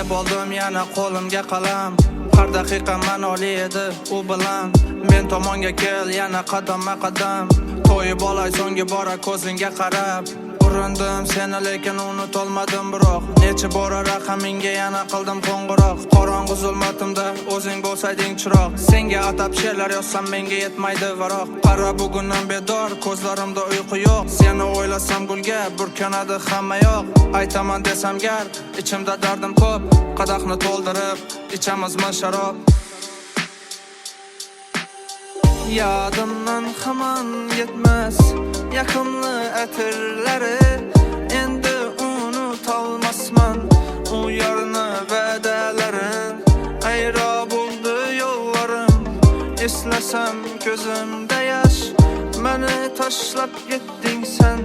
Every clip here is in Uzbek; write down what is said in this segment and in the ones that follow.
deb oldim yana qo'limga qalam. Har daqiqa ma'noli edi u bilan. Men tomonga kel yana qadamma-qadam. To'yib olay so'nggi bora ko'zingga qarab. Urindim seni lekin unutolmadim biroq. Necha bora raqamingga yana qildim qo'ng'iroq. Qorong'u zulmatimda o'zing bo'lsayding chiroq. Senga atab she'rlar yozsam menga yetmaydi varoq. Qara bugunim bedor, ko'zlarimda uyqu yo'q. Seni o'ylasam gulga burkanadi hamma yoq. Aytaman desam gar, ichimda dardim ko'p. Qadahni to'ldirib, ichamizmi sharob. Yadımdan hamon yetmez yakınlı etirleri. Endi unutolmasman u yarını va'dalarin. Ayro bo'ldi yo'llarim, eslesem gözümde yaş. Meni tashlab ketding sen,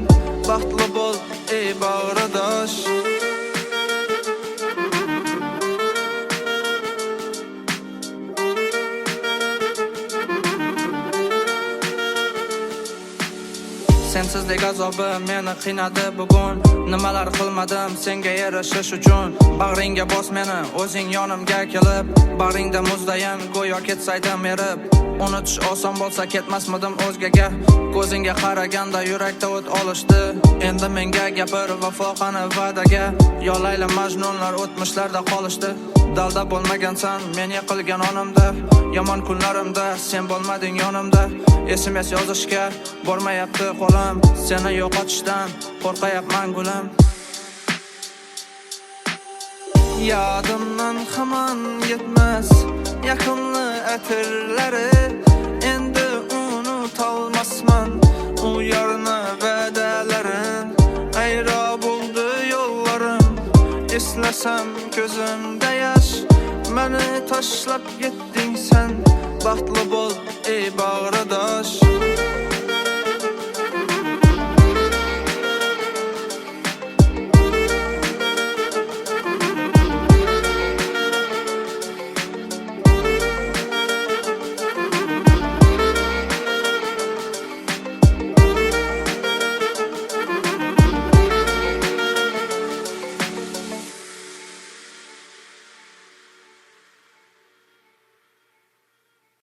baxtli bo'l ey bag'ridosh. Sensizlik azobi meni qiynadi bugun. Nimalar qilmadim senga erishish uchun. Bag'ringga bos meni, o'zing yonimga kelib. Bag'ringda muzdayin go'yo ketsaydim erib. Unutish oson bo'lsa ketmasmidim o'zgaga. Ko'zingga qaraganda yurakda o't olishdi. Endi menga gapir vafo qani va'daga. Yo Layla Majnunlar o'tmishlarda qolishdi. Dalda bo'lmagansan men yiqilgan onimda. Yomon kunlarimda sen bo'lmading yonimda. SMS yozishga bormayapti qo'lim. Seni yo'qotishdan qo'rqayapman gulim. Yadımdan hamon yetmez yakınlı etirleri. Endi unutolmasman u yarını va'dalarin. Ayro bo'ldi yo'llarim, eslesem gözümde yaş. Meni tashlab ketding